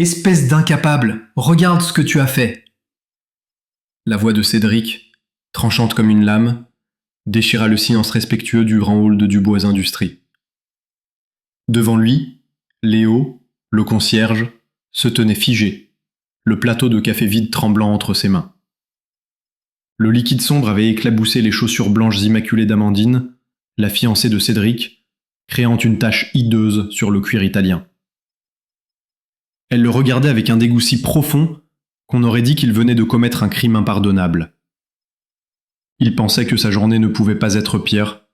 Espèce d'incapable, regarde ce que tu as fait. La voix de Cédric, tranchante comme une lame, déchira le silence respectueux du grand hall de Dubois Industries. Devant lui, Léo, le concierge, se tenait figé, le plateau de café vide tremblant entre ses mains. Le liquide sombre avait éclaboussé les chaussures blanches immaculées d'Amandine, la fiancée de Cédric, créant une tache hideuse sur le cuir italien. Elle le regardait avec un dégoût si profond qu'on aurait dit qu'il venait de commettre un crime impardonnable. Il pensait que sa journée ne pouvait pas être pire,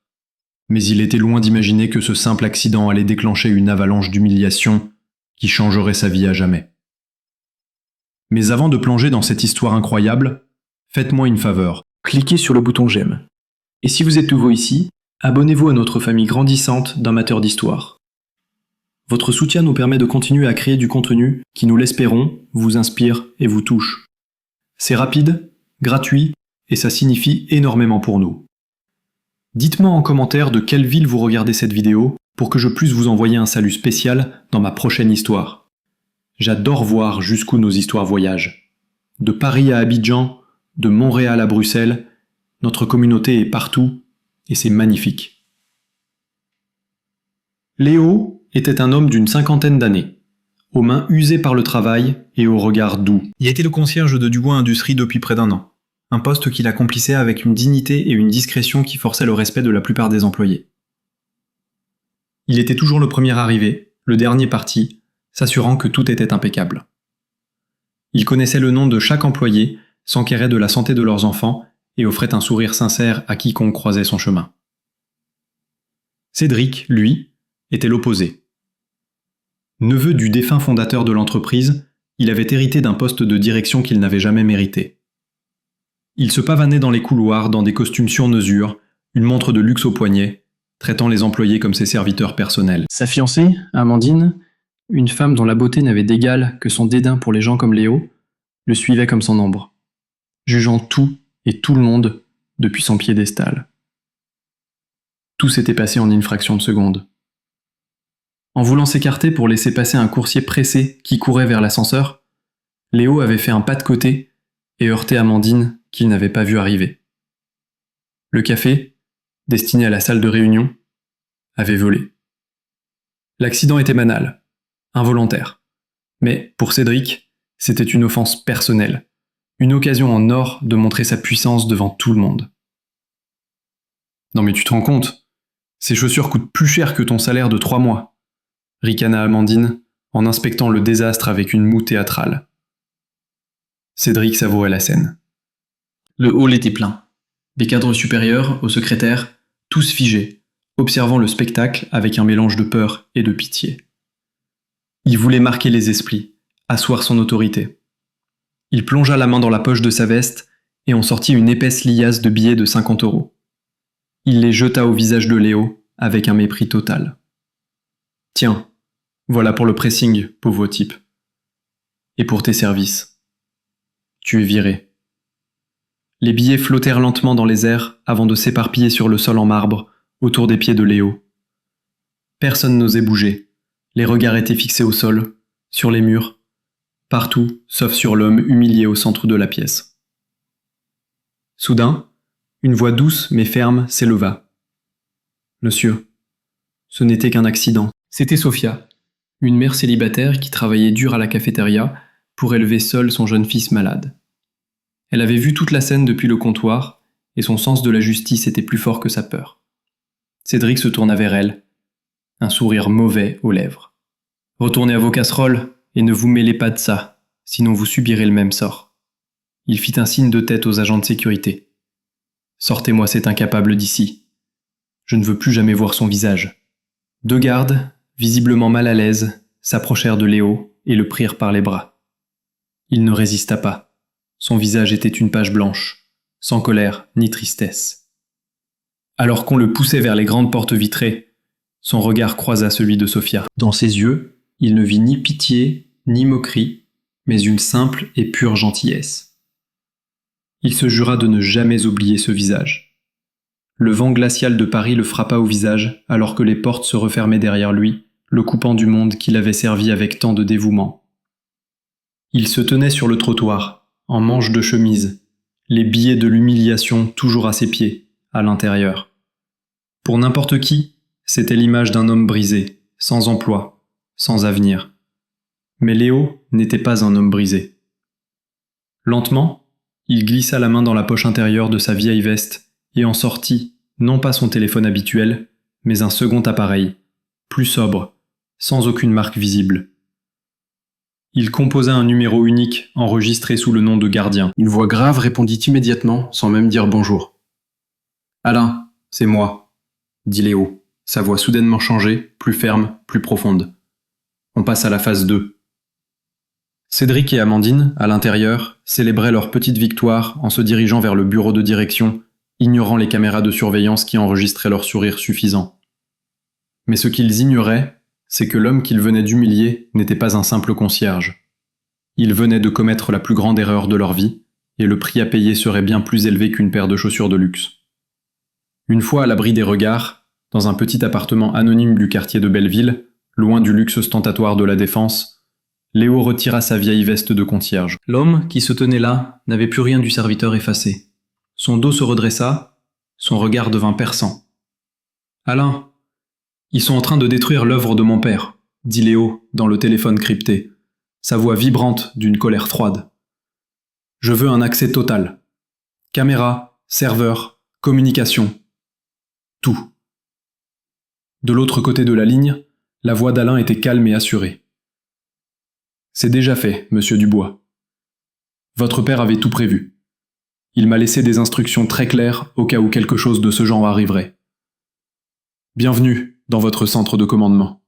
mais il était loin d'imaginer que ce simple accident allait déclencher une avalanche d'humiliation qui changerait sa vie à jamais. Mais avant de plonger dans cette histoire incroyable, faites-moi une faveur. Cliquez sur le bouton j'aime. Et si vous êtes nouveau ici, abonnez-vous à notre famille grandissante d'amateurs d'histoire. Votre soutien nous permet de continuer à créer du contenu qui, nous l'espérons, vous inspire et vous touche. C'est rapide, gratuit, et ça signifie énormément pour nous. Dites-moi en commentaire de quelle ville vous regardez cette vidéo pour que je puisse vous envoyer un salut spécial dans ma prochaine histoire. J'adore voir jusqu'où nos histoires voyagent. De Paris à Abidjan, de Montréal à Bruxelles, notre communauté est partout et c'est magnifique. Léo était un homme d'une 50aine d'années, aux mains usées par le travail et au regard doux. Il était le concierge de Dubois Industries depuis près d'1 an, un poste qu'il accomplissait avec une dignité et une discrétion qui forçaient le respect de la plupart des employés. Il était toujours le premier arrivé, le dernier parti, s'assurant que tout était impeccable. Il connaissait le nom de chaque employé, s'enquérait de la santé de leurs enfants et offrait un sourire sincère à quiconque croisait son chemin. Cédric, lui, était l'opposé. Neveu du défunt fondateur de l'entreprise, il avait hérité d'un poste de direction qu'il n'avait jamais mérité. Il se pavanait dans les couloirs dans des costumes sur mesure, une montre de luxe au poignet, traitant les employés comme ses serviteurs personnels. Sa fiancée, Amandine, une femme dont la beauté n'avait d'égal que son dédain pour les gens comme Léo, le suivait comme son ombre, jugeant tout et tout le monde depuis son piédestal. Tout s'était passé en une fraction de seconde. En voulant s'écarter pour laisser passer un coursier pressé qui courait vers l'ascenseur, Léo avait fait un pas de côté et heurté Amandine qu'il n'avait pas vu arriver. Le café, destiné à la salle de réunion, avait volé. L'accident était banal, involontaire. Mais pour Cédric, c'était une offense personnelle, une occasion en or de montrer sa puissance devant tout le monde. Non mais tu te rends compte, ces chaussures coûtent plus cher que ton salaire de 3 mois. Ricana Amandine, en inspectant le désastre avec une moue théâtrale. Cédric savourait la scène. Le hall était plein. Des cadres supérieurs aux secrétaires, tous figés, observant le spectacle avec un mélange de peur et de pitié. Il voulait marquer les esprits, asseoir son autorité. Il plongea la main dans la poche de sa veste et en sortit une épaisse liasse de billets de 50 €. Il les jeta au visage de Léo avec un mépris total. Tiens, voilà pour le pressing, pauvre type. Et pour tes services. Tu es viré. Les billets flottèrent lentement dans les airs avant de s'éparpiller sur le sol en marbre, autour des pieds de Léo. Personne n'osait bouger. Les regards étaient fixés au sol, sur les murs, partout, sauf sur l'homme humilié au centre de la pièce. Soudain, une voix douce mais ferme s'éleva. « Monsieur, ce n'était qu'un accident. » C'était Sophia, une mère célibataire qui travaillait dur à la cafétéria pour élever seule son jeune fils malade. Elle avait vu toute la scène depuis le comptoir et son sens de la justice était plus fort que sa peur. Cédric se tourna vers elle, un sourire mauvais aux lèvres. « Retournez à vos casseroles et ne vous mêlez pas de ça, sinon vous subirez le même sort. » Il fit un signe de tête aux agents de sécurité. « Sortez-moi cet incapable d'ici. Je ne veux plus jamais voir son visage. » 2 gardes, visiblement mal à l'aise, s'approchèrent de Léo et le prirent par les bras. Il ne résista pas. Son visage était une page blanche, sans colère ni tristesse. Alors qu'on le poussait vers les grandes portes vitrées, son regard croisa celui de Sophia. Dans ses yeux, il ne vit ni pitié, ni moquerie, mais une simple et pure gentillesse. Il se jura de ne jamais oublier ce visage. Le vent glacial de Paris le frappa au visage alors que les portes se refermaient derrière lui, le coupant du monde qu'il avait servi avec tant de dévouement. Il se tenait sur le trottoir, en manche de chemise, les billets de l'humiliation toujours à ses pieds, à l'intérieur. Pour n'importe qui, c'était l'image d'un homme brisé, sans emploi, sans avenir. Mais Léo n'était pas un homme brisé. Lentement, il glissa la main dans la poche intérieure de sa vieille veste et en sortit, non pas son téléphone habituel, mais un second appareil, plus sobre, sans aucune marque visible. Il composa un numéro unique enregistré sous le nom de gardien. Une voix grave répondit immédiatement, sans même dire bonjour. « Alain, c'est moi, » dit Léo, sa voix soudainement changée, plus ferme, plus profonde. On passe à la phase 2. Cédric et Amandine, à l'intérieur, célébraient leur petite victoire en se dirigeant vers le bureau de direction, ignorant les caméras de surveillance qui enregistraient leur sourire suffisant. Mais ce qu'ils ignoraient, c'est que l'homme qu'ils venaient d'humilier n'était pas un simple concierge. Ils venaient de commettre la plus grande erreur de leur vie, et le prix à payer serait bien plus élevé qu'une paire de chaussures de luxe. Une fois à l'abri des regards, dans un petit appartement anonyme du quartier de Belleville, loin du luxe ostentatoire de la Défense, Léo retira sa vieille veste de concierge. L'homme qui se tenait là n'avait plus rien du serviteur effacé. Son dos se redressa, son regard devint perçant. « Alain, ils sont en train de détruire l'œuvre de mon père, » dit Léo dans le téléphone crypté, sa voix vibrante d'une colère froide. « Je veux un accès total. Caméra, serveur, communication. Tout. » De l'autre côté de la ligne, la voix d'Alain était calme et assurée. « C'est déjà fait, monsieur Dubois. Votre père avait tout prévu. Il m'a laissé des instructions très claires au cas où quelque chose de ce genre arriverait. Bienvenue dans votre centre de commandement. »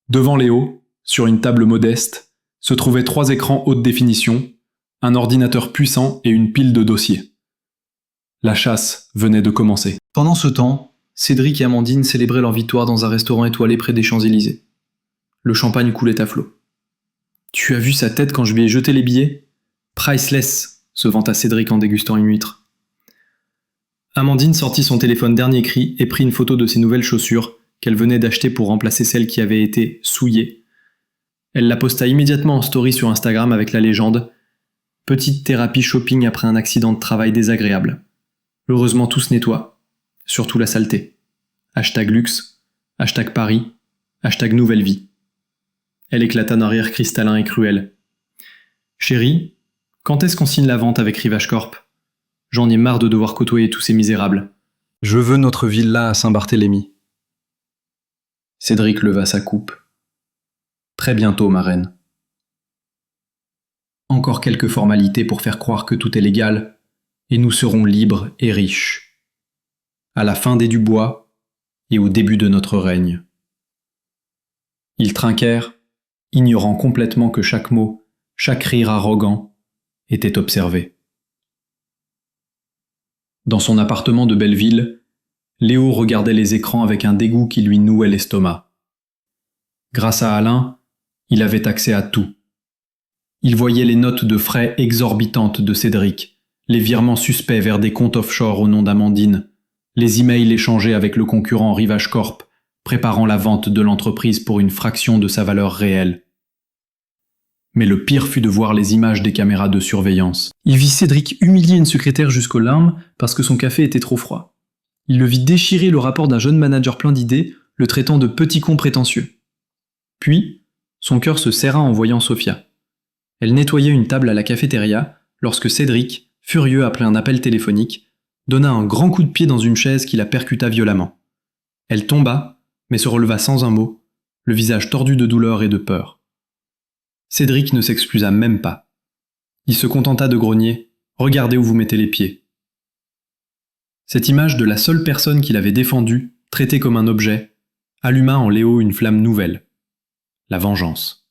Devant Léo, sur une table modeste, se trouvaient 3 écrans haute définition, un ordinateur puissant et une pile de dossiers. La chasse venait de commencer. Pendant ce temps, Cédric et Amandine célébraient leur victoire dans un restaurant étoilé près des Champs-Élysées. Le champagne coulait à flot. « Tu as vu sa tête quand je lui ai jeté les billets ? Priceless !» se vanta Cédric en dégustant une huître. Amandine sortit son téléphone dernier cri et prit une photo de ses nouvelles chaussures qu'elle venait d'acheter pour remplacer celles qui avaient été souillées. Elle la posta immédiatement en story sur Instagram avec la légende « Petite thérapie shopping après un accident de travail désagréable. Heureusement tout se nettoie, surtout la saleté. Hashtag luxe, hashtag Paris, hashtag nouvelle vie. » Elle éclata d'un rire cristallin et cruel. « Chérie, quand est-ce qu'on signe la vente avec Rivage Corp ? J'en ai marre de devoir côtoyer tous ces misérables. Je veux notre villa à Saint-Barthélemy. » Cédric leva sa coupe. « Très bientôt, ma reine. » Encore quelques formalités pour faire croire que tout est légal, et nous serons libres et riches. À la fin des Dubois et au début de notre règne. Ils trinquèrent, ignorant complètement que chaque mot, chaque rire arrogant, était observé. Dans son appartement de Belleville, Léo regardait les écrans avec un dégoût qui lui nouait l'estomac. Grâce à Alain, il avait accès à tout. Il voyait les notes de frais exorbitantes de Cédric, les virements suspects vers des comptes offshore au nom d'Amandine, les emails échangés avec le concurrent Rivage Corp, préparant la vente de l'entreprise pour une fraction de sa valeur réelle. Mais le pire fut de voir les images des caméras de surveillance. Il vit Cédric humilier une secrétaire jusqu'aux larmes parce que son café était trop froid. Il le vit déchirer le rapport d'un jeune manager plein d'idées, le traitant de petit con prétentieux. Puis, son cœur se serra en voyant Sophia. Elle nettoyait une table à la cafétéria lorsque Cédric, furieux après un appel téléphonique, donna un grand coup de pied dans une chaise qui la percuta violemment. Elle tomba, mais se releva sans un mot, le visage tordu de douleur et de peur. Cédric ne s'excusa même pas. Il se contenta de grogner « Regardez où vous mettez les pieds ». Cette image de la seule personne qu'il avait défendue, traitée comme un objet, alluma en Léo une flamme nouvelle. La vengeance.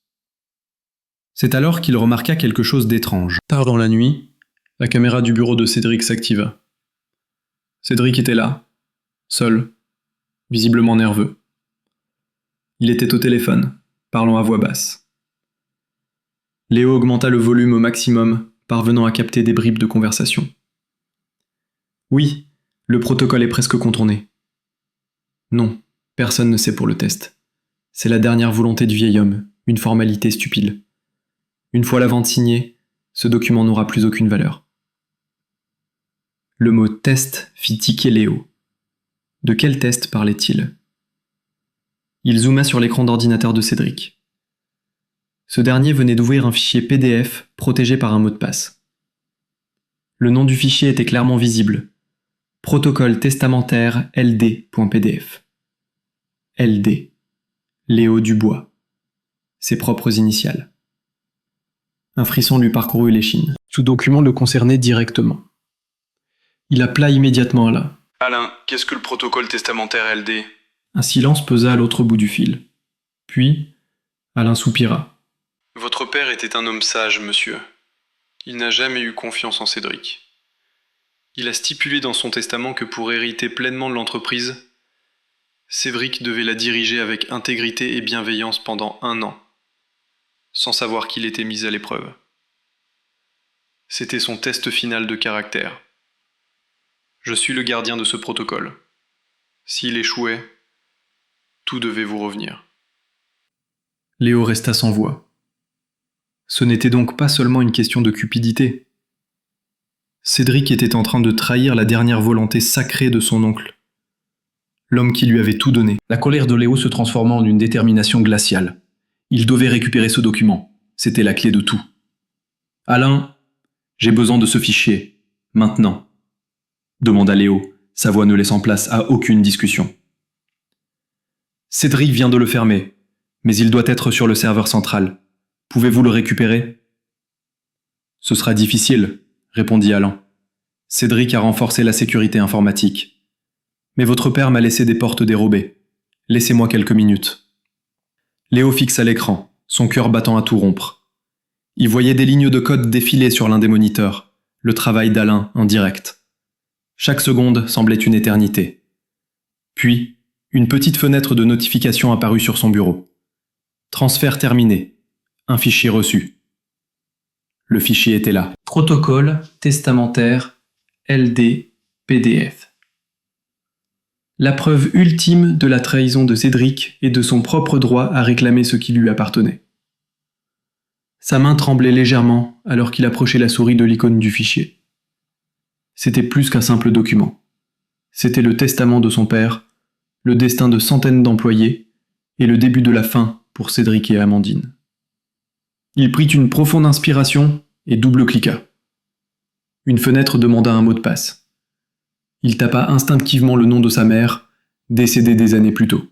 C'est alors qu'il remarqua quelque chose d'étrange. Tard dans la nuit, la caméra du bureau de Cédric s'activa. Cédric était là, seul, visiblement nerveux. Il était au téléphone, parlant à voix basse. Léo augmenta le volume au maximum, parvenant à capter des bribes de conversation. « Oui, le protocole est presque contourné. »« Non, personne ne sait pour le test. C'est la dernière volonté du vieil homme, une formalité stupide. Une fois la vente signée, ce document n'aura plus aucune valeur. Le mot test fit tiquer Léo. De quel test parlait-il? Il zooma sur l'écran d'ordinateur de Cédric. Ce dernier venait d'ouvrir un fichier PDF protégé par un mot de passe. Le nom du fichier était clairement visible. Protocole testamentaire LD.pdf. LD. Léo Dubois. Ses propres initiales. Un frisson lui parcourut l'échine. Ce document le concernait directement. Il appela immédiatement Alain. « Alain, qu'est-ce que le protocole testamentaire LD ?» Un silence pesa à l'autre bout du fil. Puis, Alain soupira. « Votre père était un homme sage, monsieur. Il n'a jamais eu confiance en Cédric. Il a stipulé dans son testament que pour hériter pleinement de l'entreprise, Cédric devait la diriger avec intégrité et bienveillance pendant 1 an, sans savoir qu'il était mis à l'épreuve. C'était son test final de caractère. Je suis le gardien de ce protocole. S'il échouait, tout devait vous revenir. » Léo resta sans voix. Ce n'était donc pas seulement une question de cupidité. Cédric était en train de trahir la dernière volonté sacrée de son oncle. L'homme qui lui avait tout donné. La colère de Léo se transforma en une détermination glaciale. Il devait récupérer ce document. C'était la clé de tout. « Alain, j'ai besoin de ce fichier. Maintenant. » demanda Léo, sa voix ne laissant place à aucune discussion. « Cédric vient de le fermer, mais il doit être sur le serveur central. Pouvez-vous le récupérer ?»« Ce sera difficile, » répondit Alain. « Cédric a renforcé la sécurité informatique. Mais votre père m'a laissé des portes dérobées. Laissez-moi quelques minutes. » Léo fixa l'écran, son cœur battant à tout rompre. Il voyait des lignes de code défiler sur l'un des moniteurs, le travail d'Alain en direct. Chaque seconde semblait une éternité. Puis, une petite fenêtre de notification apparut sur son bureau. Transfert terminé. Un fichier reçu. Le fichier était là. Protocole testamentaire LD PDF. La preuve ultime de la trahison de Cédric et de son propre droit à réclamer ce qui lui appartenait. Sa main tremblait légèrement alors qu'il approchait la souris de l'icône du fichier. C'était plus qu'un simple document. C'était le testament de son père, le destin de centaines d'employés et le début de la fin pour Cédric et Amandine. Il prit une profonde inspiration et double-cliqua. Une fenêtre demanda un mot de passe. Il tapa instinctivement le nom de sa mère, décédée des années plus tôt.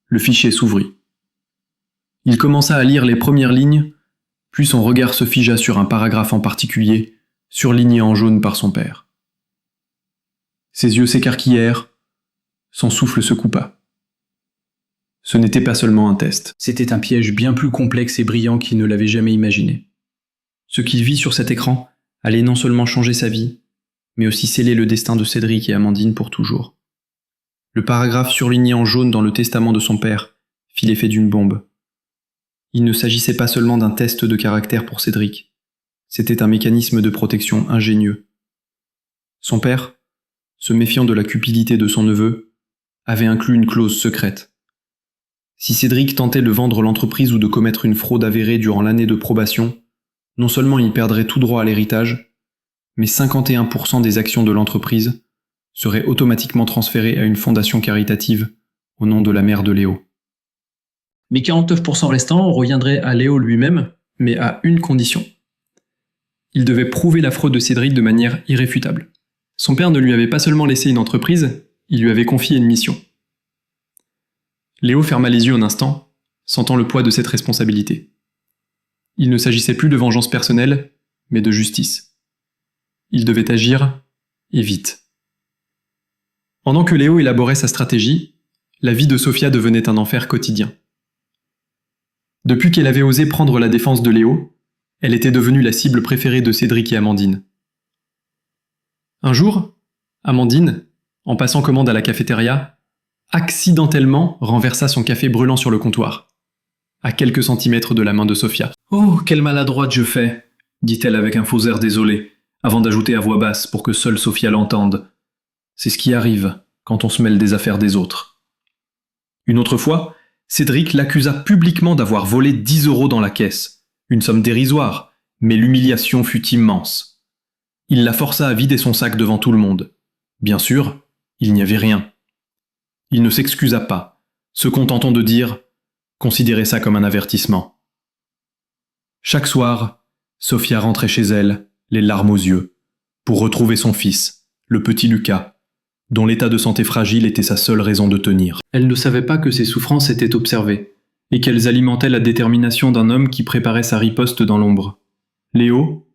Le fichier s'ouvrit. Il commença à lire les premières lignes, puis son regard se figea sur un paragraphe en particulier, surligné en jaune par son père. Ses yeux s'écarquillèrent, son souffle se coupa. Ce n'était pas seulement un test. C'était un piège bien plus complexe et brillant qu'il ne l'avait jamais imaginé. Ce qu'il vit sur cet écran allait non seulement changer sa vie, mais aussi sceller le destin de Cédric et Amandine pour toujours. Le paragraphe surligné en jaune dans le testament de son père fit l'effet d'une bombe. Il ne s'agissait pas seulement d'un test de caractère pour Cédric, c'était un mécanisme de protection ingénieux. Son père, se méfiant de la cupidité de son neveu, avait inclus une clause secrète. Si Cédric tentait de vendre l'entreprise ou de commettre une fraude avérée durant l'année de probation, non seulement il perdrait tout droit à l'héritage, mais 51% des actions de l'entreprise seraient automatiquement transférées à une fondation caritative au nom de la mère de Léo. Mais 49% restants reviendraient à Léo lui-même, mais à une condition. Il devait prouver la fraude de Cédric de manière irréfutable. Son père ne lui avait pas seulement laissé une entreprise, il lui avait confié une mission. Léo ferma les yeux un instant, sentant le poids de cette responsabilité. Il ne s'agissait plus de vengeance personnelle, mais de justice. Il devait agir, et vite. Pendant que Léo élaborait sa stratégie, la vie de Sophia devenait un enfer quotidien. Depuis qu'elle avait osé prendre la défense de Léo, elle était devenue la cible préférée de Cédric et Amandine. Un jour, Amandine, en passant commande à la cafétéria, accidentellement renversa son café brûlant sur le comptoir, à quelques centimètres de la main de Sophia. « Oh, quelle maladroite je fais !» dit-elle avec un faux air désolé, avant d'ajouter à voix basse pour que seule Sophia l'entende. « C'est ce qui arrive quand on se mêle des affaires des autres. » Une autre fois, Cédric l'accusa publiquement d'avoir volé 10 € dans la caisse, Une somme dérisoire, mais l'humiliation fut immense. Il la força à vider son sac devant tout le monde. Bien sûr, il n'y avait rien. Il ne s'excusa pas, se contentant de dire « Considérez ça comme un avertissement ». Chaque soir, Sophia rentrait chez elle, les larmes aux yeux, pour retrouver son fils, le petit Lucas, dont l'état de santé fragile était sa seule raison de tenir. Elle ne savait pas que ses souffrances étaient observées, et qu'elles alimentaient la détermination d'un homme qui préparait sa riposte dans l'ombre. Léo,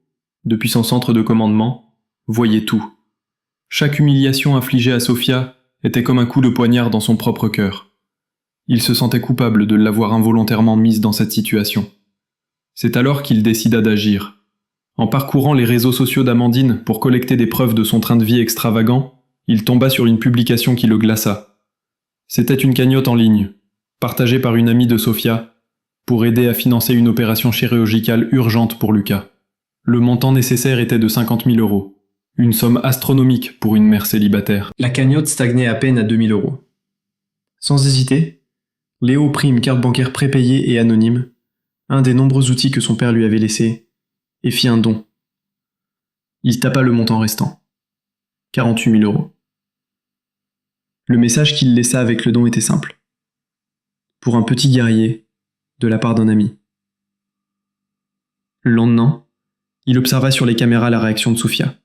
depuis son centre de commandement, voyait tout. Chaque humiliation infligée à Sophia était comme un coup de poignard dans son propre cœur. Il se sentait coupable de l'avoir involontairement mise dans cette situation. C'est alors qu'il décida d'agir. En parcourant les réseaux sociaux d'Amandine pour collecter des preuves de son train de vie extravagant, il tomba sur une publication qui le glaça. C'était une cagnotte en ligne, partagée par une amie de Sophia, pour aider à financer une opération chirurgicale urgente pour Lucas. Le montant nécessaire était de 50 000 €, une somme astronomique pour une mère célibataire. La cagnotte stagnait à peine à 2 000 €. Sans hésiter, Léo prit une carte bancaire prépayée et anonyme, un des nombreux outils que son père lui avait laissés, et fit un don. Il tapa le montant restant. 48 000 €. Le message qu'il laissa avec le don était simple. Pour un petit guerrier, de la part d'un ami. Le lendemain, il observa sur les caméras la réaction de Sophia.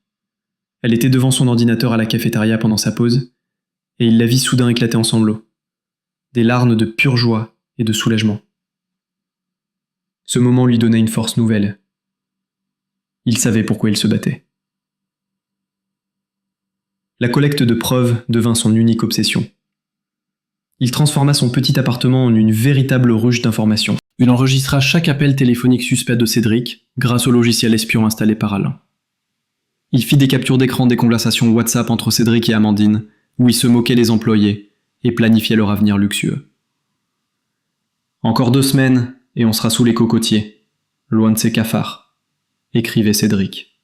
Elle était devant son ordinateur à la cafétéria pendant sa pause, et il la vit soudain éclater en sanglots. Des larmes de pure joie et de soulagement. Ce moment lui donnait une force nouvelle. Il savait pourquoi il se battait. La collecte de preuves devint son unique obsession. Il transforma son petit appartement en une véritable ruche d'informations. Il enregistra chaque appel téléphonique suspect de Cédric grâce au logiciel espion installé par Alain. Il fit des captures d'écran des conversations WhatsApp entre Cédric et Amandine, où il se moquait des employés et planifiait leur avenir luxueux. Encore 2 semaines et on sera sous les cocotiers, loin de ces cafards, écrivait Cédric.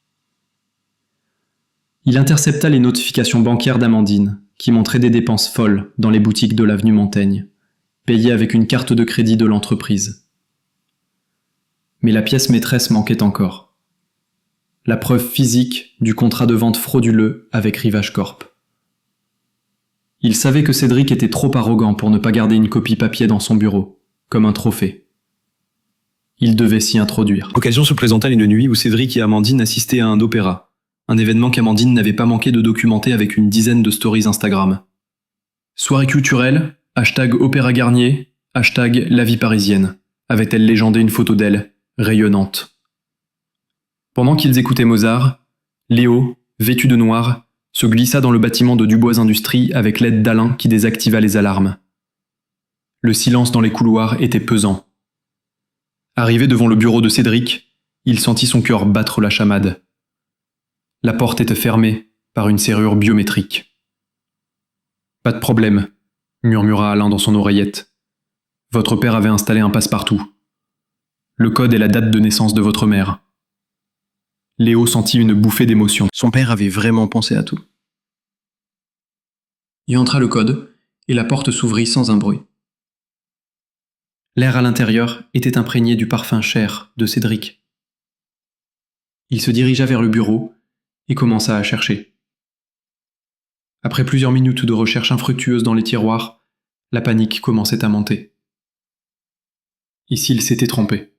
Il intercepta les notifications bancaires d'Amandine, qui montraient des dépenses folles dans les boutiques de l'avenue Montaigne, payées avec une carte de crédit de l'entreprise. Mais la pièce maîtresse manquait encore. La preuve physique du contrat de vente frauduleux avec Rivage Corp. Il savait que Cédric était trop arrogant pour ne pas garder une copie papier dans son bureau, comme un trophée. Il devait s'y introduire. L'occasion se présenta une nuit où Cédric et Amandine assistaient à un opéra. Un événement qu'Amandine n'avait pas manqué de documenter avec une dizaine de stories Instagram. Soirée culturelle, #Opéra Garnier, #La vie parisienne, avait-elle légendé une photo d'elle, rayonnante. Pendant qu'ils écoutaient Mozart, Léo, vêtu de noir, se glissa dans le bâtiment de Dubois Industries avec l'aide d'Alain qui désactiva les alarmes. Le silence dans les couloirs était pesant. Arrivé devant le bureau de Cédric, il sentit son cœur battre la chamade. La porte était fermée par une serrure biométrique. « Pas de problème », murmura Alain dans son oreillette. « Votre père avait installé un passe-partout. Le code est la date de naissance de votre mère. » Léo sentit une bouffée d'émotion. Son père avait vraiment pensé à tout. Il entra le code, et la porte s'ouvrit sans un bruit. L'air à l'intérieur était imprégné du parfum cher de Cédric. Il se dirigea vers le bureau et commença à chercher. Après plusieurs minutes de recherche infructueuse dans les tiroirs, la panique commençait à monter. Et s'il s'était trompé?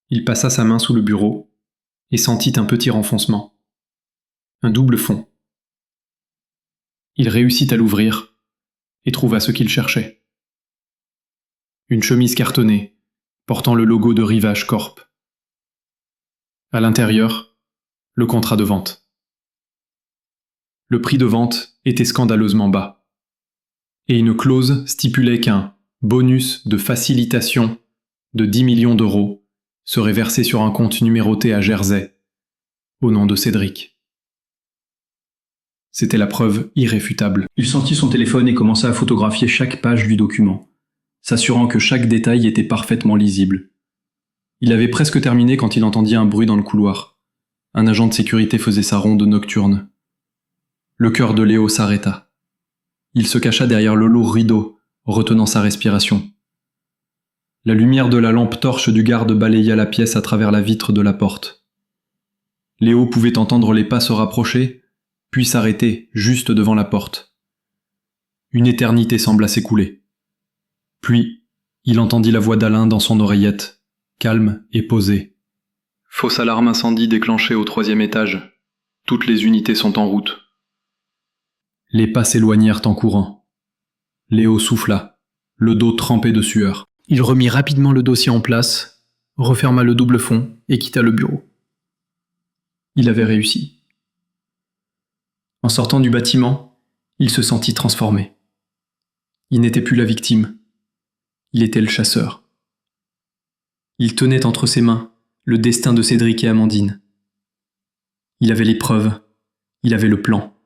Il passa sa main sous le bureau et sentit un petit renfoncement. Un double fond. Il réussit à l'ouvrir et trouva ce qu'il cherchait. Une chemise cartonnée, portant le logo de Rivage Corp. À l'intérieur, le contrat de vente. Le prix de vente était scandaleusement bas. Et une clause stipulait qu'un bonus de facilitation de 10 millions d'euros serait versé sur un compte numéroté à Jersey, au nom de Cédric. C'était la preuve irréfutable. Il sortit son téléphone et commença à photographier chaque page du document, s'assurant que chaque détail était parfaitement lisible. Il avait presque terminé quand il entendit un bruit dans le couloir. Un agent de sécurité faisait sa ronde nocturne. Le cœur de Léo s'arrêta. Il se cacha derrière le lourd rideau, retenant sa respiration. La lumière de la lampe torche du garde balaya la pièce à travers la vitre de la porte. Léo pouvait entendre les pas se rapprocher, puis s'arrêter juste devant la porte. Une éternité sembla s'écouler. Puis, il entendit la voix d'Alain dans son oreillette, calme et posée. « Fausse alarme incendie déclenchée au 3e étage. Toutes les unités sont en route. » Les pas s'éloignèrent en courant. Léo souffla, le dos trempé de sueur. Il remit rapidement le dossier en place, referma le double fond et quitta le bureau. Il avait réussi. En sortant du bâtiment, il se sentit transformé. Il n'était plus la victime. Il était le chasseur. Il tenait entre ses mains le destin de Cédric et Amandine. Il avait les preuves, il avait le plan.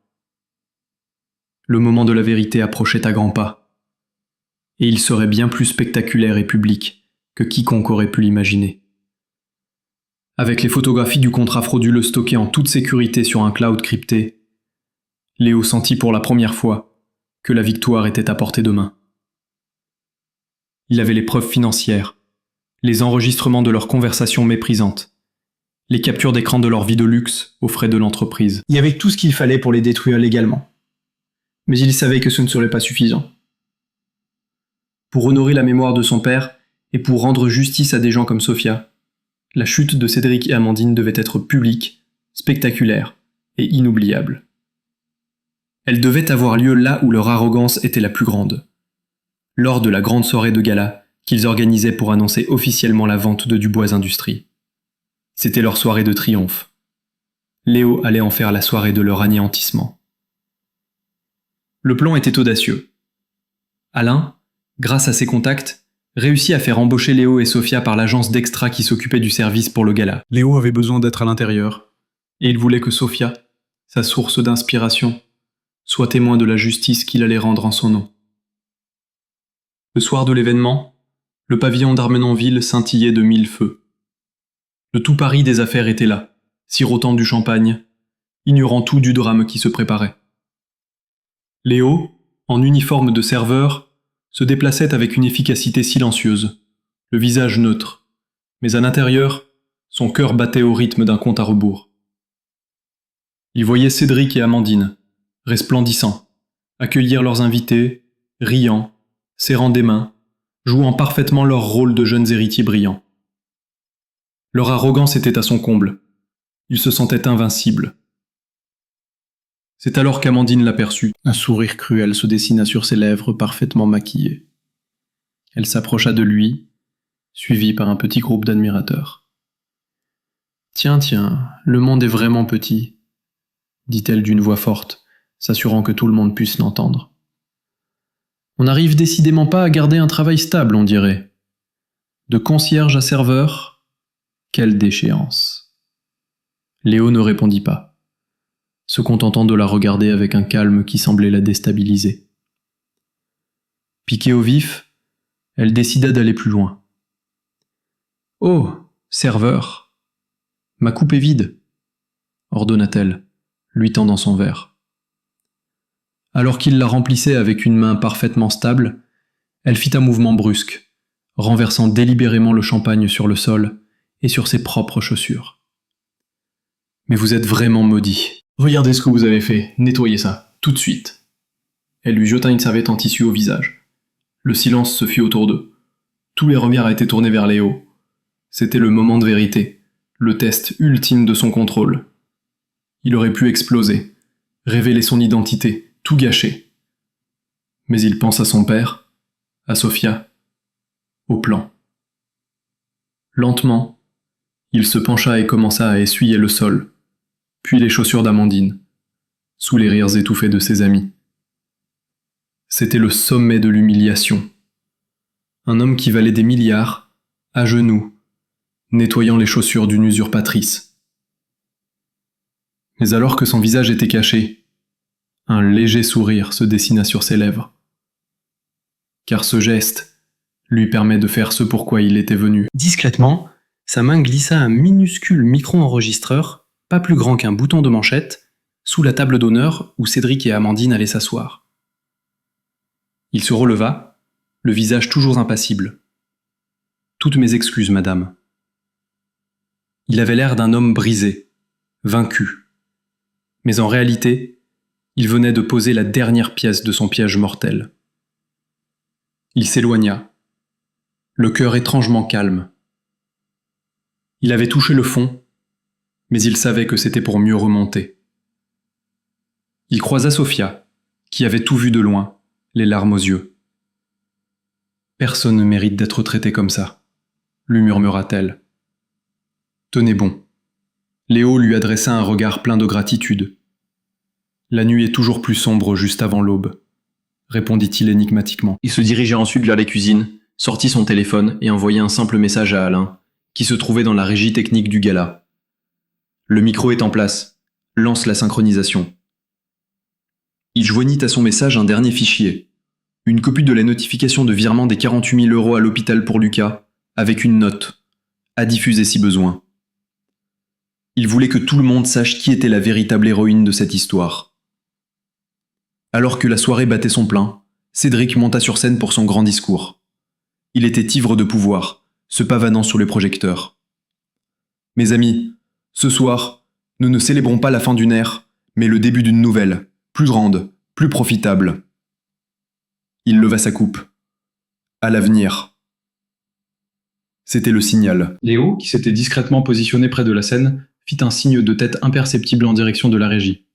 Le moment de la vérité approchait à grands pas, et il serait bien plus spectaculaire et public que quiconque aurait pu l'imaginer. Avec les photographies du contrat frauduleux stockées en toute sécurité sur un cloud crypté, Léo sentit pour la première fois que la victoire était à portée de main. Il avait les preuves financières, les enregistrements de leurs conversations méprisantes, les captures d'écran de leur vie de luxe aux frais de l'entreprise. Il y avait tout ce qu'il fallait pour les détruire légalement. Mais il savait que ce ne serait pas suffisant. Pour honorer la mémoire de son père et pour rendre justice à des gens comme Sophia, la chute de Cédric et Amandine devait être publique, spectaculaire et inoubliable. Elle devait avoir lieu là où leur arrogance était la plus grande, lors de la grande soirée de gala qu'ils organisaient pour annoncer officiellement la vente de Dubois Industries. C'était leur soirée de triomphe. Léo allait en faire la soirée de leur anéantissement. Le plan était audacieux. Alain, grâce à ses contacts, réussit à faire embaucher Léo et Sophia par l'agence d'extra qui s'occupait du service pour le gala. Léo avait besoin d'être à l'intérieur. Et il voulait que Sophia, sa source d'inspiration, soit témoin de la justice qu'il allait rendre en son nom. Le soir de l'événement, le pavillon d'Armenonville scintillait de 1000 feux. Le tout Paris des affaires était là, sirotant du champagne, ignorant tout du drame qui se préparait. Léo, en uniforme de serveur, se déplaçait avec une efficacité silencieuse, le visage neutre, mais à l'intérieur, son cœur battait au rythme d'un compte à rebours. Il voyait Cédric et Amandine, resplendissants, accueillir leurs invités, riant, serrant des mains, jouant parfaitement leur rôle de jeunes héritiers brillants. Leur arrogance était à son comble. Ils se sentaient invincibles. C'est alors qu'Amandine l'aperçut. Un sourire cruel se dessina sur ses lèvres parfaitement maquillées. Elle s'approcha de lui, suivie par un petit groupe d'admirateurs. « Tiens, le monde est vraiment petit, » dit-elle d'une voix forte, s'assurant que tout le monde puisse l'entendre. « On n'arrive décidément pas à garder un travail stable, on dirait. De concierge à serveur, quelle déchéance. » Léo ne répondit pas, se contentant de la regarder avec un calme qui semblait la déstabiliser. Piquée au vif, elle décida d'aller plus loin. « Oh, serveur, ma coupe est vide, » ordonna-t-elle, lui tendant son verre. Alors qu'il la remplissait avec une main parfaitement stable, elle fit un mouvement brusque, renversant délibérément le champagne sur le sol et sur ses propres chaussures. « Mais vous êtes vraiment maudit. Regardez ce que vous avez fait, nettoyez ça, tout de suite. » Elle lui jeta une serviette en tissu au visage. Le silence se fit autour d'eux. Tous les regards étaient tournés vers Léo. C'était le moment de vérité, le test ultime de son contrôle. Il aurait pu exploser, révéler son identité, tout gâcher. Mais il pense à son père, à Sophia, au plan. Lentement, il se pencha et commença à essuyer le sol, puis les chaussures d'Amandine, sous les rires étouffés de ses amis. C'était le sommet de l'humiliation. Un homme qui valait des milliards, à genoux, nettoyant les chaussures d'une usurpatrice. Mais alors que son visage était caché, un léger sourire se dessina sur ses lèvres. Car ce geste lui permet de faire ce pourquoi il était venu. Discrètement, sa main glissa un minuscule micro-enregistreur, pas plus grand qu'un bouton de manchette, sous la table d'honneur où Cédric et Amandine allaient s'asseoir. Il se releva, le visage toujours impassible. Toutes mes excuses, madame. Il avait l'air d'un homme brisé, vaincu. Mais en réalité, il venait de poser la dernière pièce de son piège mortel. Il s'éloigna, le cœur étrangement calme. Il avait touché le fond, mais il savait que c'était pour mieux remonter. Il croisa Sophia, qui avait tout vu de loin, les larmes aux yeux. « Personne ne mérite d'être traité comme ça », lui murmura-t-elle. « Tenez bon. » Léo lui adressa un regard plein de gratitude. « La nuit est toujours plus sombre juste avant l'aube, » répondit-il énigmatiquement. Il se dirigea ensuite vers les cuisines, sortit son téléphone et envoya un simple message à Alain, qui se trouvait dans la régie technique du gala. Le micro est en place. Lance la synchronisation. Il joignit à son message un dernier fichier. Une copie de la notification de virement des 48 000 € à l'hôpital pour Lucas, avec une note, à diffuser si besoin. Il voulait que tout le monde sache qui était la véritable héroïne de cette histoire. Alors que la soirée battait son plein, Cédric monta sur scène pour son grand discours. Il était ivre de pouvoir, se pavanant sous les projecteurs. « Mes amis, ce soir, nous ne célébrons pas la fin d'une ère, mais le début d'une nouvelle, plus grande, plus profitable. » Il leva sa coupe. « À l'avenir. » C'était le signal. Léo, qui s'était discrètement positionné près de la scène, fit un signe de tête imperceptible en direction de la régie.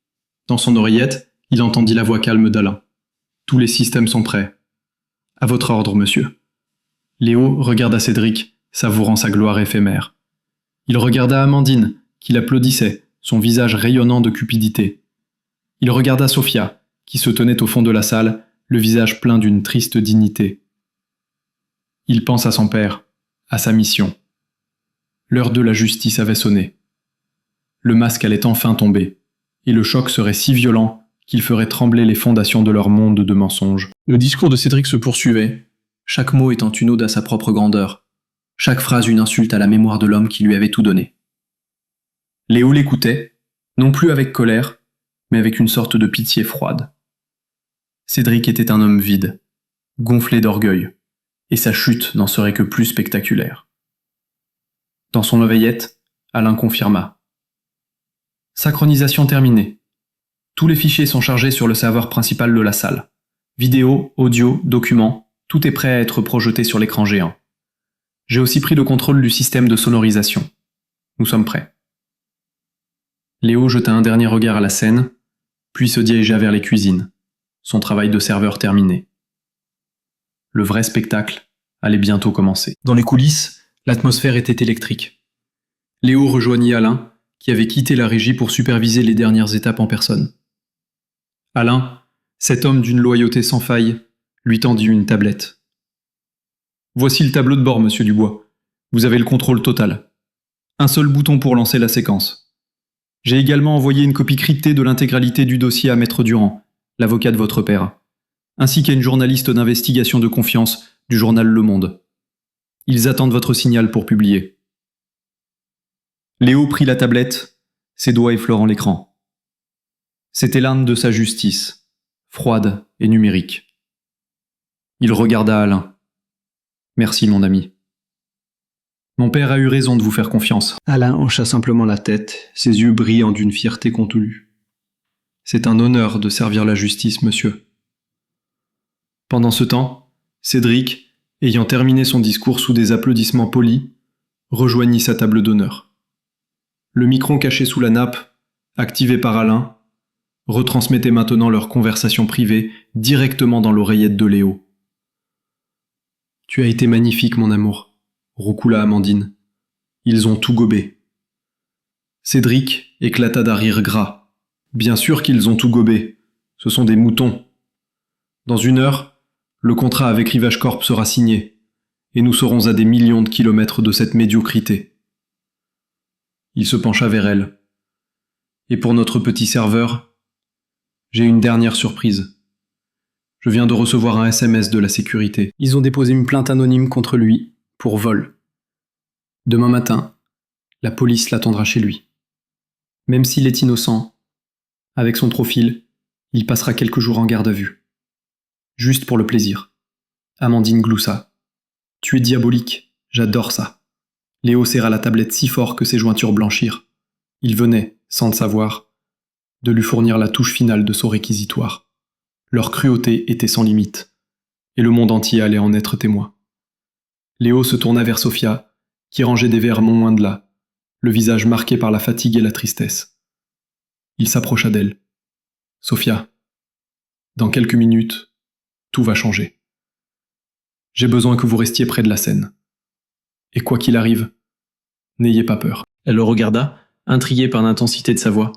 Dans son oreillette, il entendit la voix calme d'Alain. « Tous les systèmes sont prêts. À votre ordre, monsieur. » Léo regarda Cédric, savourant sa gloire éphémère. Il regarda Amandine, qui l'applaudissait, son visage rayonnant de cupidité. Il regarda Sophia, qui se tenait au fond de la salle, le visage plein d'une triste dignité. Il pense à son père, à sa mission. L'heure de la justice avait sonné. Le masque allait enfin tomber, et le choc serait si violent qu'il ferait trembler les fondations de leur monde de mensonges. Le discours de Cédric se poursuivait, chaque mot étant une ode à sa propre grandeur, chaque phrase une insulte à la mémoire de l'homme qui lui avait tout donné. Léo l'écoutait, non plus avec colère, mais avec une sorte de pitié froide. Cédric était un homme vide, gonflé d'orgueil, et sa chute n'en serait que plus spectaculaire. Dans son oreillette, Alain confirma. Synchronisation terminée. Tous les fichiers sont chargés sur le serveur principal de la salle. Vidéo, audio, documents, tout est prêt à être projeté sur l'écran géant. J'ai aussi pris le contrôle du système de sonorisation. Nous sommes prêts. Léo jeta un dernier regard à la scène, puis se dirigea vers les cuisines, son travail de serveur terminé. Le vrai spectacle allait bientôt commencer. Dans les coulisses, l'atmosphère était électrique. Léo rejoignit Alain, qui avait quitté la régie pour superviser les dernières étapes en personne. Alain, cet homme d'une loyauté sans faille, lui tendit une tablette. « Voici le tableau de bord, monsieur Dubois. Vous avez le contrôle total. Un seul bouton pour lancer la séquence. J'ai également envoyé une copie cryptée de l'intégralité du dossier à Maître Durand, l'avocat de votre père, ainsi qu'à une journaliste d'investigation de confiance du journal Le Monde. Ils attendent votre signal pour publier. » Léo prit la tablette, ses doigts effleurant l'écran. C'était l'âne de sa justice, froide et numérique. Il regarda Alain. « Merci, mon ami. Mon père a eu raison de vous faire confiance. » Alain hocha simplement la tête, ses yeux brillant d'une fierté contenue. « C'est un honneur de servir la justice, monsieur. » Pendant ce temps, Cédric, ayant terminé son discours sous des applaudissements polis, rejoignit sa table d'honneur. Le micro caché sous la nappe, activé par Alain, retransmettait maintenant leur conversation privée directement dans l'oreillette de Léo. « Tu as été magnifique, mon amour, » roucoula Amandine. « Ils ont tout gobé. » Cédric éclata d'un rire gras. « Bien sûr qu'ils ont tout gobé. Ce sont des moutons. Dans 1 heure, le contrat avec Rivage Corp sera signé, et nous serons à des millions de kilomètres de cette médiocrité. » Il se pencha vers elle. « Et pour notre petit serveur, j'ai une dernière surprise. Je viens de recevoir un SMS de la sécurité. Ils ont déposé une plainte anonyme contre lui, pour vol. Demain matin, la police l'attendra chez lui. Même s'il est innocent, avec son profil, il passera quelques jours en garde à vue. Juste pour le plaisir. » Amandine gloussa. « Tu es diabolique, J'adore ça. Léo serra la tablette si fort que ses jointures blanchirent. Il venait, sans le savoir, de lui fournir la touche finale de son réquisitoire. Leur cruauté était sans limite, et le monde entier allait en être témoin. Léo se tourna vers Sophia, qui rangeait des verres non loin de là, le visage marqué par la fatigue et la tristesse. Il s'approcha d'elle. « Sophia, dans quelques minutes, tout va changer. J'ai besoin que vous restiez près de la scène. Et quoi qu'il arrive, n'ayez pas peur. » Elle le regarda, intriguée par l'intensité de sa voix.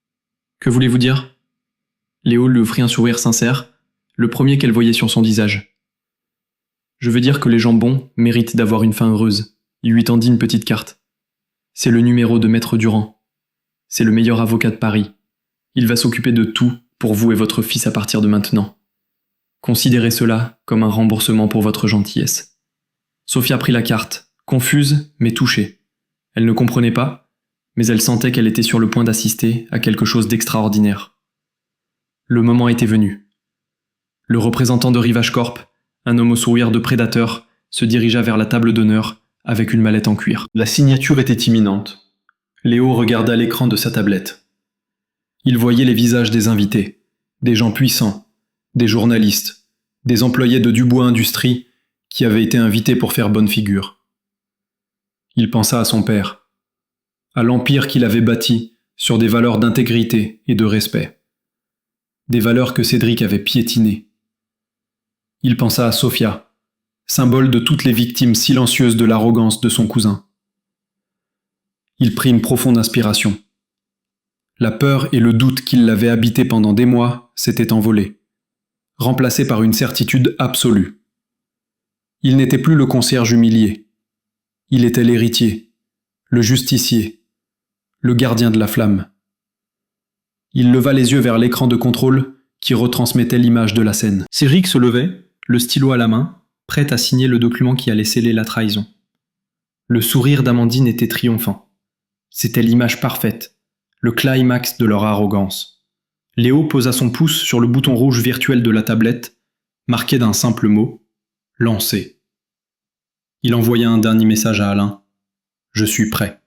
« Que voulez-vous dire ?» Léo lui offrit un sourire sincère, le premier qu'elle voyait sur son visage. « Je veux dire que les gens bons méritent d'avoir une fin heureuse. » Il lui tendit une petite carte. « C'est le numéro de Maître Durand. C'est le meilleur avocat de Paris. Il va s'occuper de tout pour vous et votre fils à partir de maintenant. Considérez cela comme un remboursement pour votre gentillesse. » Sophia prit la carte, confuse mais touchée. Elle ne comprenait pas, mais elle sentait qu'elle était sur le point d'assister à quelque chose d'extraordinaire. Le moment était venu. Le représentant de Rivage Corp, un homme au sourire de prédateur, se dirigea vers la table d'honneur avec une mallette en cuir. La signature était imminente. Léo regarda l'écran de sa tablette. Il voyait les visages des invités, des gens puissants, des journalistes, des employés de Dubois Industries qui avaient été invités pour faire bonne figure. Il pensa à son père, à l'empire qu'il avait bâti sur des valeurs d'intégrité et de respect, des valeurs que Cédric avait piétinées. Il pensa à Sophia, symbole de toutes les victimes silencieuses de l'arrogance de son cousin. Il prit une profonde inspiration. La peur et le doute qui l'avaient habité pendant des mois s'étaient envolés, remplacés par une certitude absolue. Il n'était plus le concierge humilié. Il était l'héritier, le justicier, le gardien de la flamme. Il leva les yeux vers l'écran de contrôle qui retransmettait l'image de la scène. Cédric se levait, le stylo à la main, prêt à signer le document qui allait sceller la trahison. Le sourire d'Amandine était triomphant. C'était l'image parfaite, le climax de leur arrogance. Léo posa son pouce sur le bouton rouge virtuel de la tablette, marqué d'un simple mot, « Lancer ». Il envoya un dernier message à Alain, « Je suis prêt ».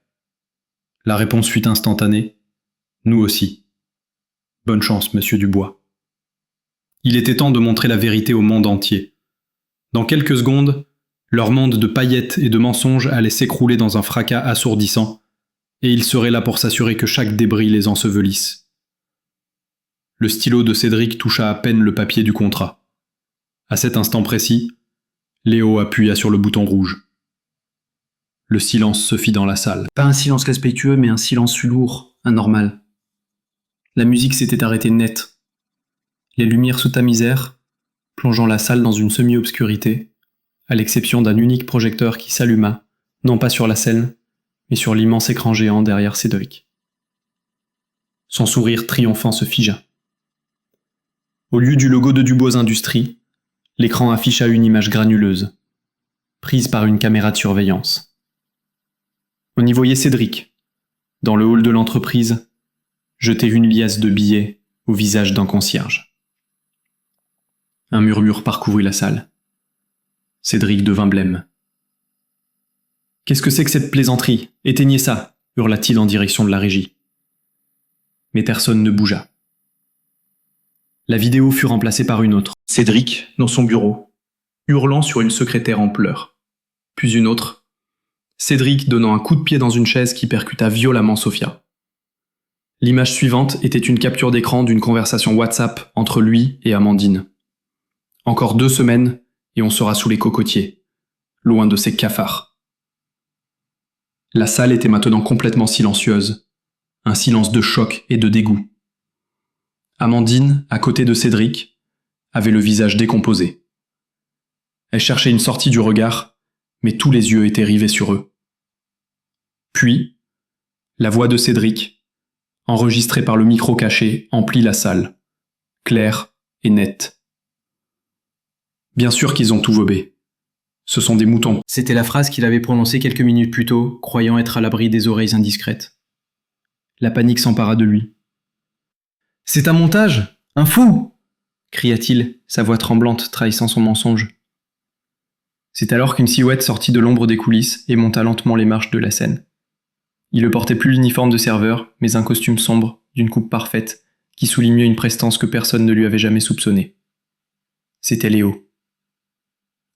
La réponse fut instantanée, « Nous aussi. Bonne chance, monsieur Dubois ». Il était temps de montrer la vérité au monde entier. Dans quelques secondes, leur monde de paillettes et de mensonges allait s'écrouler dans un fracas assourdissant, et ils seraient là pour s'assurer que chaque débris les ensevelisse. Le stylo de Cédric toucha à peine le papier du contrat. À cet instant précis, Léo appuya sur le bouton rouge. Le silence se fit dans la salle. Pas un silence respectueux, mais un silence lourd, anormal. La musique s'était arrêtée net. Les lumières se tamisèrent, plongeant la salle dans une semi-obscurité, à l'exception d'un unique projecteur qui s'alluma, non pas sur la scène, mais sur l'immense écran géant derrière Cédric. Son sourire triomphant se figea. Au lieu du logo de Dubois Industries, l'écran afficha une image granuleuse, prise par une caméra de surveillance. On y voyait Cédric, dans le hall de l'entreprise, jeter une liasse de billets au visage d'un concierge. Un murmure parcourut la salle. Cédric devint blême. « Qu'est-ce que c'est que cette plaisanterie ? Éteignez ça !» hurla-t-il en direction de la régie. Mais personne ne bougea. La vidéo fut remplacée par une autre. Cédric, dans son bureau, hurlant sur une secrétaire en pleurs. Puis une autre. Cédric donnant un coup de pied dans une chaise qui percuta violemment Sophia. L'image suivante était une capture d'écran d'une conversation WhatsApp entre lui et Amandine. Encore 2 semaines et on sera sous les cocotiers, loin de ces cafards. La salle était maintenant complètement silencieuse, un silence de choc et de dégoût. Amandine, à côté de Cédric, avait le visage décomposé. Elle cherchait une sortie du regard, mais tous les yeux étaient rivés sur eux. Puis, la voix de Cédric, enregistrée par le micro caché, emplit la salle, claire et nette. Bien sûr qu'ils ont tout vobé. Ce sont des moutons. C'était la phrase qu'il avait prononcée quelques minutes plus tôt, croyant être à l'abri des oreilles indiscrètes. La panique s'empara de lui. « C'est un montage ! Un fou !» cria-t-il, sa voix tremblante trahissant son mensonge. C'est alors qu'une silhouette sortit de l'ombre des coulisses et monta lentement les marches de la scène. Il ne portait plus l'uniforme de serveur, mais un costume sombre, d'une coupe parfaite, qui soulignait une prestance que personne ne lui avait jamais soupçonnée. C'était Léo.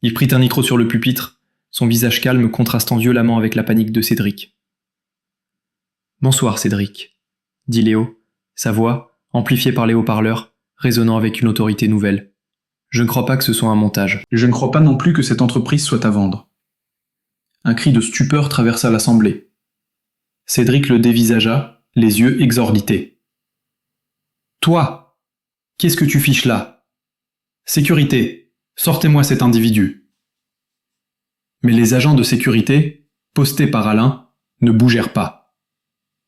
Il prit un micro sur le pupitre, son visage calme contrastant violemment avec la panique de Cédric. « Bonsoir Cédric », dit Léo, sa voix, amplifiée par les haut-parleurs, résonnant avec une autorité nouvelle. « Je ne crois pas que ce soit un montage. » Je ne crois pas non plus que cette entreprise soit à vendre. Un cri de stupeur traversa l'assemblée. Cédric le dévisagea, les yeux exorbités. « Toi, qu'est-ce que tu fiches là ? Sécurité, sortez-moi cet individu. » Mais les agents de sécurité, postés par Alain, ne bougèrent pas.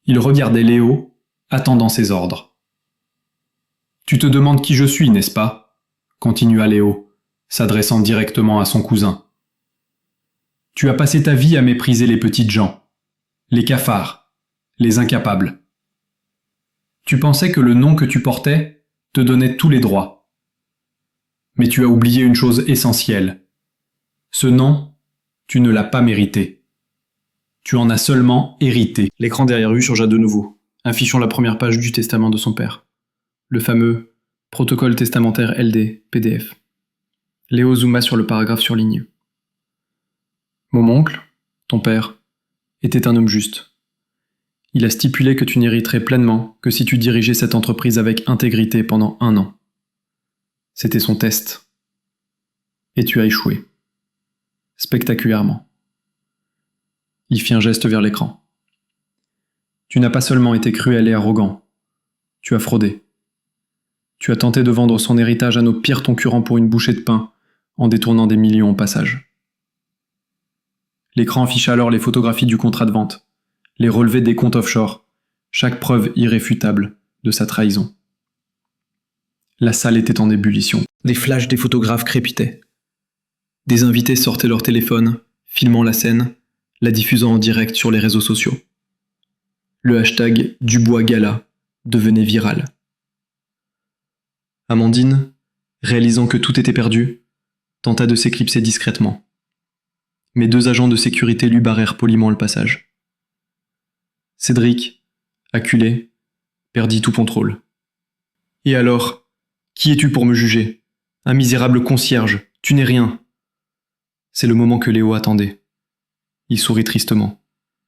Ils regardaient Léo, attendant ses ordres. « Tu te demandes qui je suis, n'est-ce pas ? Continua Léo, s'adressant directement à son cousin. Tu as passé ta vie à mépriser les petites gens, les cafards, les incapables. Tu pensais que le nom que tu portais te donnait tous les droits. Mais tu as oublié une chose essentielle. Ce nom, tu ne l'as pas mérité. Tu en as seulement hérité. L'écran derrière lui changea de nouveau, affichant la première page du testament de son père. Le fameux Protocole testamentaire LD, PDF. Léo zooma sur le paragraphe surligné. Mon oncle, ton père, était un homme juste. Il a stipulé que tu n'hériterais pleinement que si tu dirigeais cette entreprise avec intégrité pendant 1 an. C'était son test. Et tu as échoué. Spectaculairement. Il fit un geste vers l'écran. Tu n'as pas seulement été cruel et arrogant, tu as fraudé. Tu as tenté de vendre son héritage à nos pires concurrents pour une bouchée de pain, en détournant des millions au passage. L'écran afficha alors les photographies du contrat de vente, les relevés des comptes offshore, chaque preuve irréfutable de sa trahison. La salle était en ébullition. Des flashs des photographes crépitaient. Des invités sortaient leur téléphone, filmant la scène, la diffusant en direct sur les réseaux sociaux. Le hashtag #DuboisGala devenait viral. Amandine, réalisant que tout était perdu, tenta de s'éclipser discrètement. Mais 2 agents de sécurité lui barrèrent poliment le passage. Cédric, acculé, perdit tout contrôle. « Et alors, qui es-tu pour me juger ? Un misérable concierge, tu n'es rien !» C'est le moment que Léo attendait. Il sourit tristement.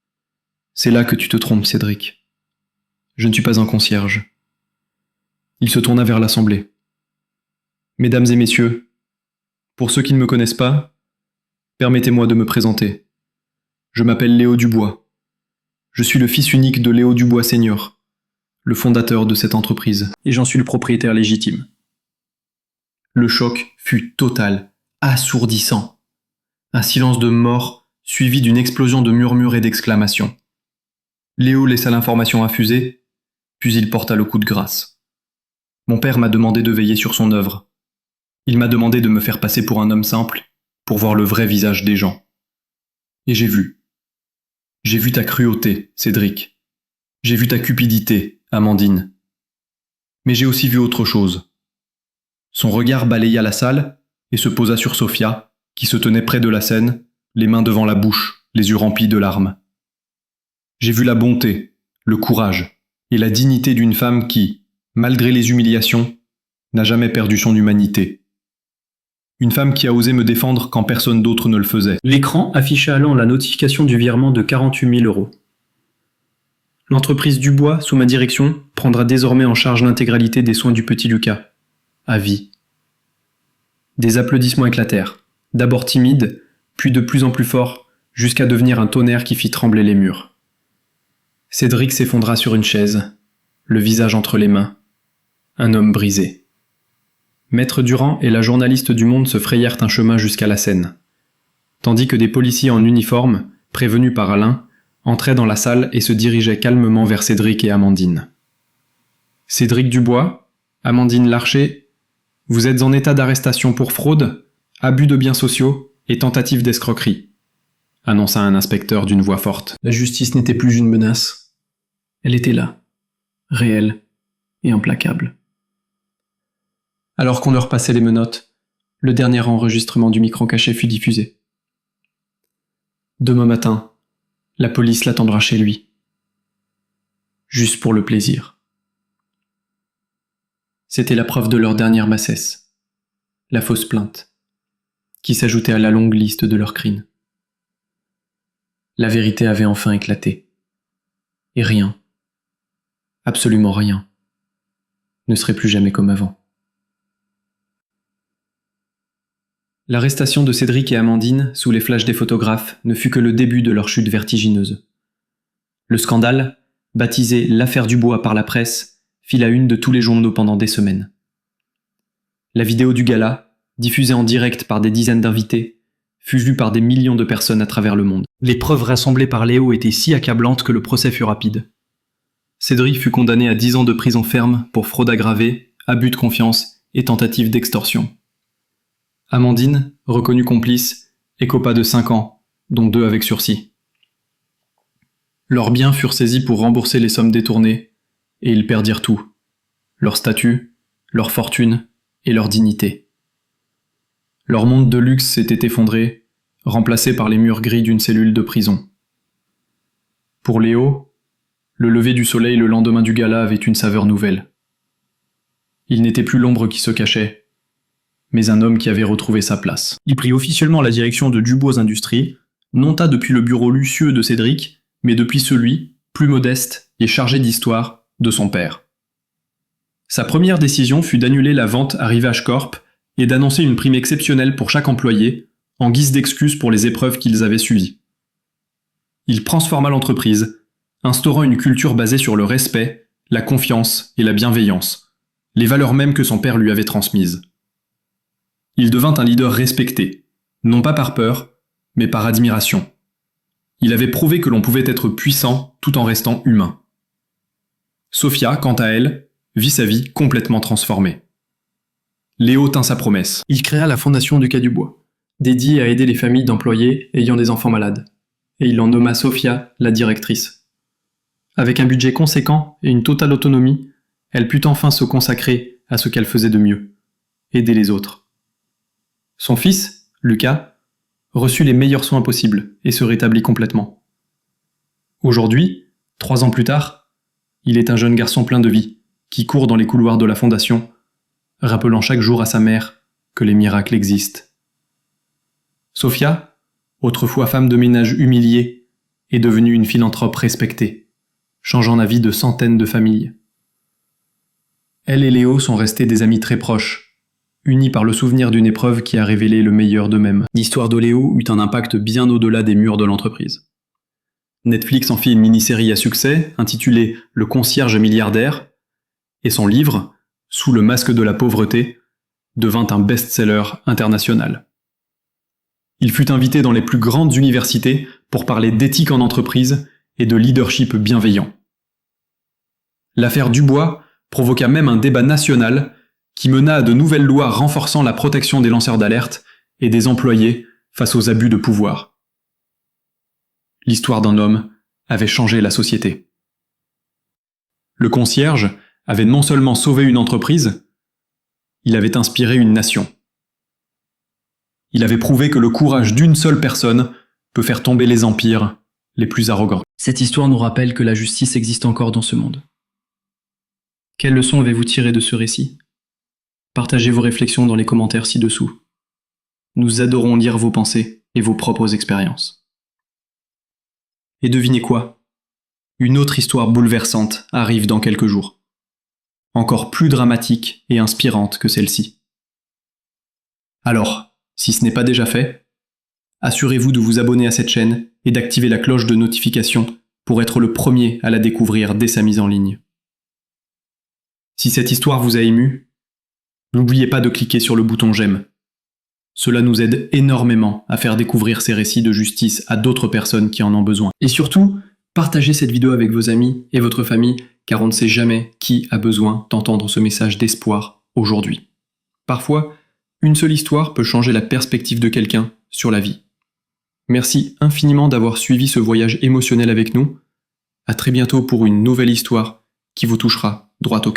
« C'est là que tu te trompes, Cédric. Je ne suis pas un concierge. » Il se tourna vers l'assemblée. « Mesdames et messieurs, pour ceux qui ne me connaissent pas, permettez-moi de me présenter. Je m'appelle Léo Dubois. Je suis le fils unique de Léo Dubois Senior, le fondateur de cette entreprise, et j'en suis le propriétaire légitime. » Le choc fut total, assourdissant. Un silence de mort suivi d'une explosion de murmures et d'exclamations. Léo laissa l'information infuser, puis il porta le coup de grâce. Mon père m'a demandé de veiller sur son œuvre. Il m'a demandé de me faire passer pour un homme simple, pour voir le vrai visage des gens. Et j'ai vu. J'ai vu ta cruauté, Cédric. J'ai vu ta cupidité, Amandine. Mais j'ai aussi vu autre chose. Son regard balaya la salle et se posa sur Sophia, qui se tenait près de la scène, les mains devant la bouche, les yeux remplis de larmes. J'ai vu la bonté, le courage et la dignité d'une femme qui, malgré les humiliations, n'a jamais perdu son humanité. Une femme qui a osé me défendre quand personne d'autre ne le faisait. L'écran afficha alors la notification du virement de 48 000 €. L'entreprise Dubois, sous ma direction, prendra désormais en charge l'intégralité des soins du petit Lucas. À vie. Des applaudissements éclatèrent, d'abord timides, puis de plus en plus forts, jusqu'à devenir un tonnerre qui fit trembler les murs. Cédric s'effondra sur une chaise, le visage entre les mains. Un homme brisé. Maître Durand et la journaliste du Monde se frayèrent un chemin jusqu'à la scène, tandis que des policiers en uniforme, prévenus par Alain, entraient dans la salle et se dirigeaient calmement vers Cédric et Amandine. « Cédric Dubois, Amandine Larcher, vous êtes en état d'arrestation pour fraude, abus de biens sociaux et tentative d'escroquerie », annonça un inspecteur d'une voix forte. La justice n'était plus une menace. Elle était là, réelle et implacable. Alors qu'on leur passait les menottes, le dernier enregistrement du micro caché fut diffusé. Demain matin, la police l'attendra chez lui. Juste pour le plaisir. C'était la preuve de leur dernière bassesse, la fausse plainte, qui s'ajoutait à la longue liste de leurs crimes. La vérité avait enfin éclaté. Et rien, absolument rien, ne serait plus jamais comme avant. L'arrestation de Cédric et Amandine, sous les flashs des photographes, ne fut que le début de leur chute vertigineuse. Le scandale, baptisé « l'affaire Dubois » par la presse, fit la une de tous les journaux pendant des semaines. La vidéo du gala, diffusée en direct par des dizaines d'invités, fut vue par des millions de personnes à travers le monde. Les preuves rassemblées par Léo étaient si accablantes que le procès fut rapide. Cédric fut condamné à 10 ans de prison ferme pour fraude aggravée, abus de confiance et tentative d'extorsion. Amandine, reconnue complice, écopa de 5 ans, dont 2 avec sursis. Leurs biens furent saisis pour rembourser les sommes détournées, et ils perdirent tout. Leur statut, leur fortune et leur dignité. Leur monde de luxe s'était effondré, remplacé par les murs gris d'une cellule de prison. Pour Léo, le lever du soleil le lendemain du gala avait une saveur nouvelle. Il n'était plus l'ombre qui se cachait, mais un homme qui avait retrouvé sa place. Il prit officiellement la direction de Dubois Industries, non pas depuis le bureau luxueux de Cédric, mais depuis celui, plus modeste et chargé d'histoire, de son père. Sa première décision fut d'annuler la vente à Rivage Corp et d'annoncer une prime exceptionnelle pour chaque employé, en guise d'excuse pour les épreuves qu'ils avaient suivies. Il transforma l'entreprise, instaurant une culture basée sur le respect, la confiance et la bienveillance, les valeurs mêmes que son père lui avait transmises. Il devint un leader respecté, non pas par peur, mais par admiration. Il avait prouvé que l'on pouvait être puissant tout en restant humain. Sophia, quant à elle, vit sa vie complètement transformée. Léo tint sa promesse. Il créa la fondation du Quai du Bois, dédiée à aider les familles d'employés ayant des enfants malades, et il en nomma Sophia la directrice. Avec un budget conséquent et une totale autonomie, elle put enfin se consacrer à ce qu'elle faisait de mieux, aider les autres. Son fils, Lucas, reçut les meilleurs soins possibles et se rétablit complètement. Aujourd'hui, 3 ans plus tard, il est un jeune garçon plein de vie, qui court dans les couloirs de la fondation, rappelant chaque jour à sa mère que les miracles existent. Sophia, autrefois femme de ménage humiliée, est devenue une philanthrope respectée, changeant la vie de centaines de familles. Elle et Léo sont restés des amis très proches, unis par le souvenir d'une épreuve qui a révélé le meilleur d'eux-mêmes. L'histoire de Léo eut un impact bien au-delà des murs de l'entreprise. Netflix en fit une mini-série à succès, intitulée « Le concierge milliardaire », et son livre, « Sous le masque de la pauvreté », devint un best-seller international. Il fut invité dans les plus grandes universités pour parler d'éthique en entreprise et de leadership bienveillant. L'affaire Dubois provoqua même un débat national qui mena à de nouvelles lois renforçant la protection des lanceurs d'alerte et des employés face aux abus de pouvoir. L'histoire d'un homme avait changé la société. Le concierge avait non seulement sauvé une entreprise, il avait inspiré une nation. Il avait prouvé que le courage d'une seule personne peut faire tomber les empires les plus arrogants. Cette histoire nous rappelle que la justice existe encore dans ce monde. Quelles leçons avez-vous tirées de ce récit ? Partagez vos réflexions dans les commentaires ci-dessous. Nous adorons lire vos pensées et vos propres expériences. Et devinez quoi ? Une autre histoire bouleversante arrive dans quelques jours. Encore plus dramatique et inspirante que celle-ci. Alors, si ce n'est pas déjà fait, assurez-vous de vous abonner à cette chaîne et d'activer la cloche de notification pour être le premier à la découvrir dès sa mise en ligne. Si cette histoire vous a ému, n'oubliez pas de cliquer sur le bouton j'aime. Cela nous aide énormément à faire découvrir ces récits de justice à d'autres personnes qui en ont besoin. Et surtout, partagez cette vidéo avec vos amis et votre famille, car on ne sait jamais qui a besoin d'entendre ce message d'espoir aujourd'hui. Parfois, une seule histoire peut changer la perspective de quelqu'un sur la vie. Merci infiniment d'avoir suivi ce voyage émotionnel avec nous. À très bientôt pour une nouvelle histoire qui vous touchera droit au cœur.